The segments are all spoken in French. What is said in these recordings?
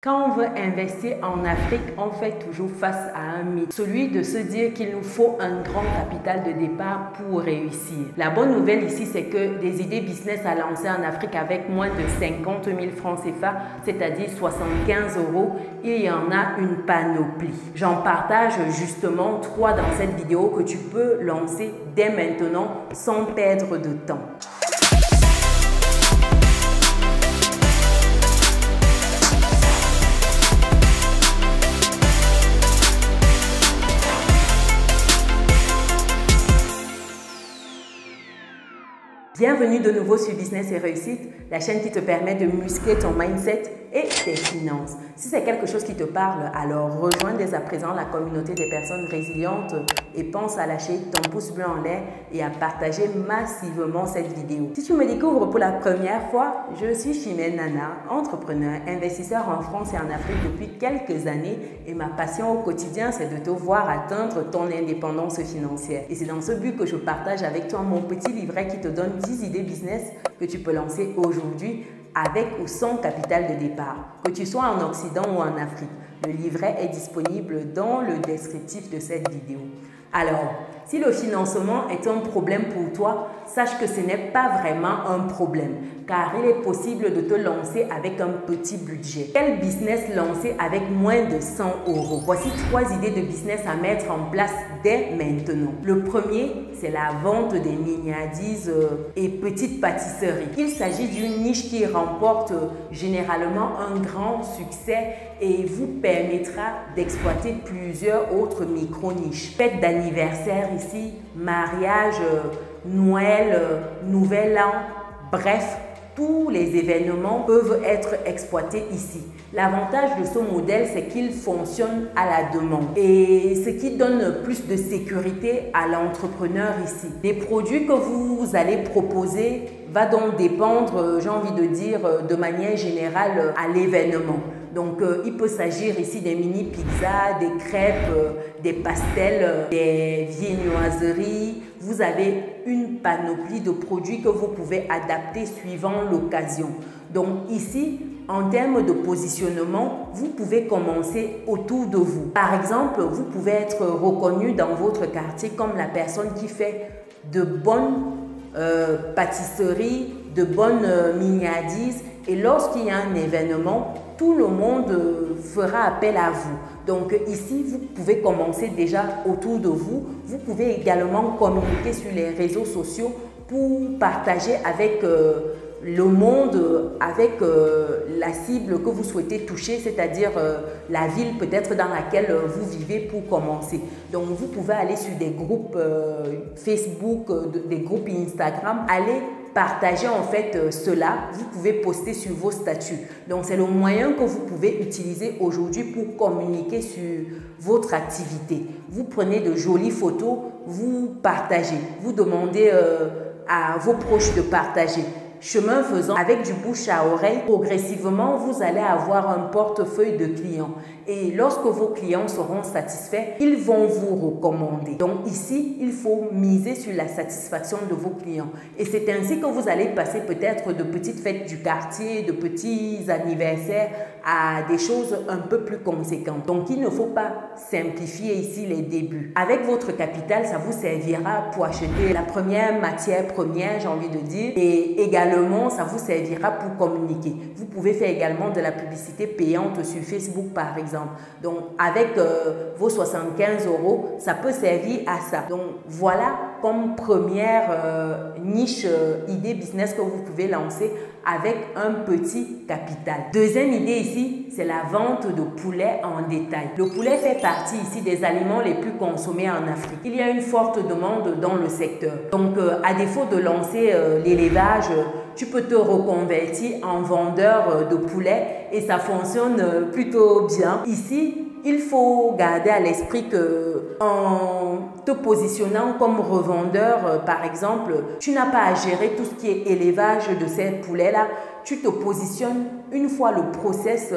Quand on veut investir en Afrique, on fait toujours face à un mythe, celui de se dire qu'il nous faut un grand capital de départ pour réussir. La bonne nouvelle ici, c'est que des idées business à lancer en Afrique avec moins de 50 000 francs CFA, c'est-à-dire 75 €, il y en a une panoplie. J'en partage justement 3 dans cette vidéo que tu peux lancer dès maintenant sans perdre de temps. Bienvenue de nouveau sur Business et Réussite, la chaîne qui te permet de muscler ton mindset et tes finances. Si c'est quelque chose qui te parle, alors rejoins dès à présent la communauté des personnes résilientes et pense à lâcher ton pouce bleu en l'air et à partager massivement cette vidéo. Si tu me découvres pour la première fois, je suis Chimène Nana, entrepreneur, investisseur en France et en Afrique depuis quelques années et ma passion au quotidien, c'est de te voir atteindre ton indépendance financière. Et c'est dans ce but que je partage avec toi mon petit livret qui te donne 10 idées business que tu peux lancer aujourd'hui avec ou sans capital de départ. Que tu sois en Occident ou en Afrique, le livret est disponible dans le descriptif de cette vidéo. Alors, si le financement est un problème pour toi, sache que ce n'est pas vraiment un problème, car il est possible de te lancer avec un petit budget. Quel business lancer avec moins de 100 €? Voici 3 idées de business à mettre en place dès maintenant. Le premier, c'est la vente des miniadises et petites pâtisseries. Il s'agit d'une niche qui remporte généralement un grand succès et vous permettra d'exploiter plusieurs autres micro-niches. Fête d'anniversaire ici, mariage, Noël, Nouvel An, bref, tous les événements peuvent être exploités ici. L'avantage de ce modèle, c'est qu'il fonctionne à la demande et ce qui donne plus de sécurité à l'entrepreneur ici. Les produits que vous allez proposer va donc dépendre, j'ai envie de dire, de manière générale à l'événement. Donc, il peut s'agir ici des mini pizzas, des crêpes, des pastels, des viennoiseries. Vous avez une panoplie de produits que vous pouvez adapter suivant l'occasion. Donc ici, en termes de positionnement, vous pouvez commencer autour de vous. Par exemple, vous pouvez être reconnu dans votre quartier comme la personne qui fait de bonnes pâtisseries, de bonnes miniadises. Et lorsqu'il y a un événement, tout le monde fera appel à vous. Donc ici, vous pouvez commencer déjà autour de vous. Vous pouvez également communiquer sur les réseaux sociaux pour partager avec le monde, avec la cible que vous souhaitez toucher, c'est-à-dire la ville peut-être dans laquelle vous vivez pour commencer. Donc vous pouvez aller sur des groupes Facebook, des groupes Instagram, aller partager en fait cela, vous pouvez poster sur vos statuts. Donc c'est le moyen que vous pouvez utiliser aujourd'hui pour communiquer sur votre activité. Vous prenez de jolies photos, vous partagez, vous demandez à vos proches de partager. Chemin faisant, avec du bouche à oreille, progressivement, vous allez avoir un portefeuille de clients. Et lorsque vos clients seront satisfaits, ils vont vous recommander. Donc ici, il faut miser sur la satisfaction de vos clients. Et c'est ainsi que vous allez passer peut-être de petites fêtes du quartier, de petits anniversaires à des choses un peu plus conséquentes. Donc il ne faut pas simplifier ici les débuts. Avec votre capital, ça vous servira pour acheter la première matière première, j'ai envie de dire, et également, ça vous servira pour communiquer. Vous pouvez faire également de la publicité payante sur Facebook, par exemple. Donc, avec vos 75 €, ça peut servir à ça. Donc, voilà comme première niche idée business que vous pouvez lancer avec un petit capital. Deuxième idée ici, c'est la vente de poulet en détail. Le poulet fait partie ici des aliments les plus consommés en Afrique. Il y a une forte demande dans le secteur. Donc, à défaut de lancer l'élevage, tu peux te reconvertir en vendeur de poulet et ça fonctionne plutôt bien. Ici, il faut garder à l'esprit que en te positionnant comme revendeur, par exemple, tu n'as pas à gérer tout ce qui est élevage de ces poulets-là. Tu te positionnes une fois le process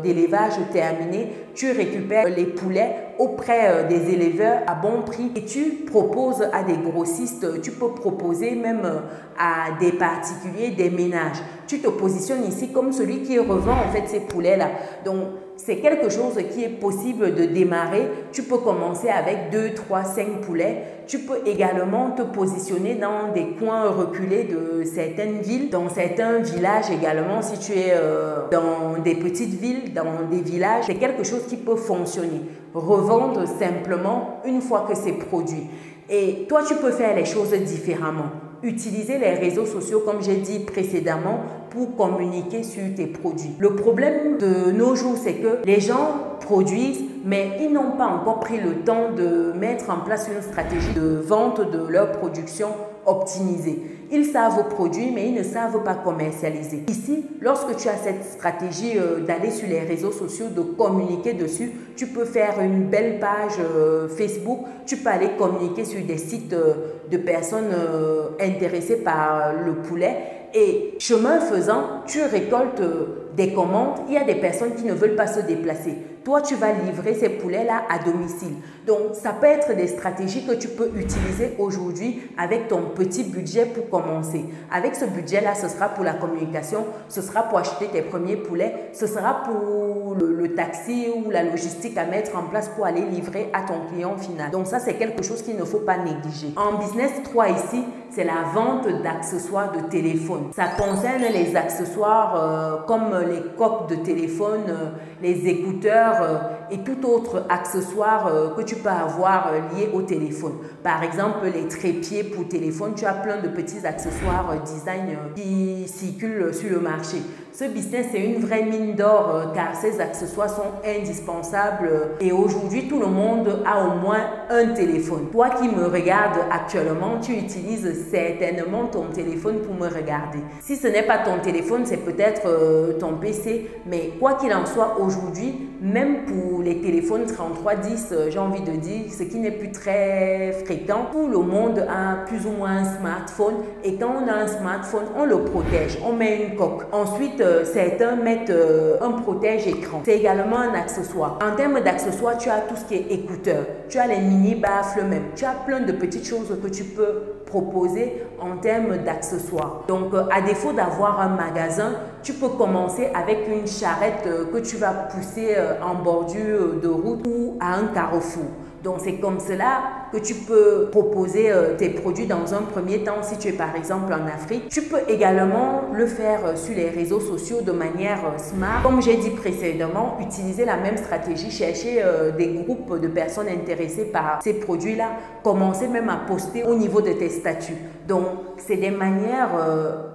d'élevage terminé, tu récupères les poulets auprès des éleveurs à bon prix et tu proposes à des grossistes, tu peux proposer même à des particuliers, des ménages. Tu te positionnes ici comme celui qui revend en fait ces poulets-là. Donc, c'est quelque chose qui est possible de démarrer. Tu peux commencer avec 2, 3, 5 poulets. Tu peux également te positionner dans des coins reculés de certaines villes, dans certains villages également. Si tu es dans des petites villes, dans des villages, c'est quelque chose qui peut fonctionner. Revendre simplement une fois que c'est produit. Et toi, tu peux faire les choses différemment. Utiliser les réseaux sociaux, comme j'ai dit précédemment, pour communiquer sur tes produits. Le problème de nos jours, c'est que les gens produisent, mais ils n'ont pas encore pris le temps de mettre en place une stratégie de vente de leur production optimisée. Ils savent produire, mais ils ne savent pas commercialiser. Ici, lorsque tu as cette stratégie d'aller sur les réseaux sociaux, de communiquer dessus, tu peux faire une belle page Facebook, tu peux aller communiquer sur des sites de personnes intéressées par le poulet. Et chemin faisant, tu récoltes des commandes. Il y a des personnes qui ne veulent pas se déplacer. Toi, tu vas livrer ces poulets-là à domicile. Donc, ça peut être des stratégies que tu peux utiliser aujourd'hui avec ton petit budget pour commencer. Avec ce budget-là, ce sera pour la communication, ce sera pour acheter tes premiers poulets, ce sera pour le taxi ou la logistique à mettre en place pour aller livrer à ton client final. Donc, ça, c'est quelque chose qu'il ne faut pas négliger. En business 3 ici, c'est la vente d'accessoires de téléphone. Ça concerne les accessoires comme les coques de téléphone, les écouteurs et tout autre accessoire que tu peux avoir lié au téléphone. Par exemple, les trépieds pour téléphone, tu as plein de petits accessoires design qui circulent sur le marché. Ce business, c'est une vraie mine d'or car ces accessoires sont indispensables et aujourd'hui, tout le monde a au moins un téléphone. Toi qui me regardes actuellement, tu utilises certainement ton téléphone pour me regarder. Si ce n'est pas ton téléphone, c'est peut-être ton PC, mais quoi qu'il en soit aujourd'hui, même pour les téléphones 3310, j'ai envie de dire, ce qui n'est plus très fréquent, tout le monde a plus ou moins un smartphone et quand on a un smartphone, on le protège, on met une coque. Ensuite, certains mettent un protège-écran. C'est également un accessoire. En termes d'accessoires, tu as tout ce qui est écouteurs, tu as les mini-baffles même, tu as plein de petites choses que tu peux proposer en termes d'accessoires. Donc, à défaut d'avoir un magasin, tu peux commencer avec une charrette que tu vas pousser en bordure de route ou à un carrefour. Donc, c'est comme cela que tu peux proposer tes produits dans un premier temps si tu es par exemple en Afrique. Tu peux également le faire sur les réseaux sociaux de manière smart. Comme j'ai dit précédemment, utiliser la même stratégie, chercher des groupes de personnes intéressées par ces produits-là, commencer même à poster au niveau de tes statuts. Donc, c'est des manières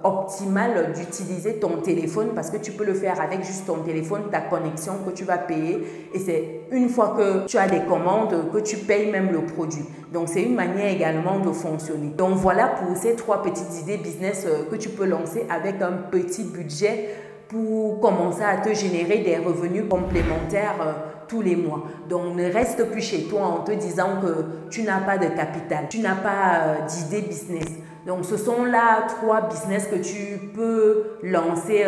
optimales d'utiliser ton téléphone parce que tu peux le faire avec juste ton téléphone, ta connexion que tu vas payer et c'est une fois que tu as des commandes que tu payes même le produit. Donc, c'est une manière également de fonctionner. Donc, voilà pour ces 3 petites idées business que tu peux lancer avec un petit budget pour commencer à te générer des revenus complémentaires tous les mois. Donc, ne reste plus chez toi en te disant que tu n'as pas de capital, tu n'as pas d'idée business. Donc, ce sont là 3 business que tu peux lancer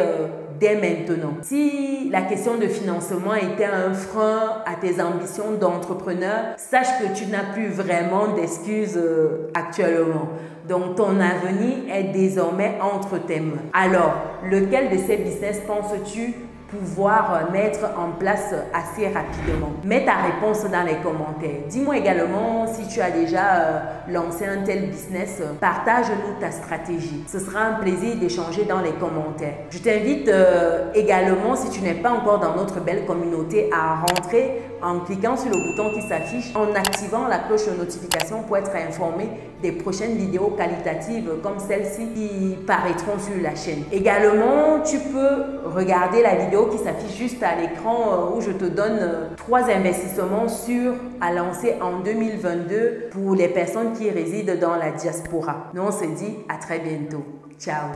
dès maintenant. Si la question de financement était un frein à tes ambitions d'entrepreneur, sache que tu n'as plus vraiment d'excuses actuellement. Donc, ton avenir est désormais entre tes mains. Alors, lequel de ces business penses-tu pouvoir mettre en place assez rapidement? Mets ta réponse dans les commentaires. Dis-moi également si tu as déjà lancé un tel business. Partage-nous ta stratégie. Ce sera un plaisir d'échanger dans les commentaires. Je t'invite également, si tu n'es pas encore dans notre belle communauté, à rentrer en cliquant sur le bouton qui s'affiche, en activant la cloche de notification pour être informé des prochaines vidéos qualitatives comme celle-ci qui paraîtront sur la chaîne. Également, tu peux regarder la vidéo qui s'affiche juste à l'écran où je te donne 3 investissements sûrs à lancer en 2022 pour les personnes qui résident dans la diaspora. Nous, on se dit à très bientôt. Ciao!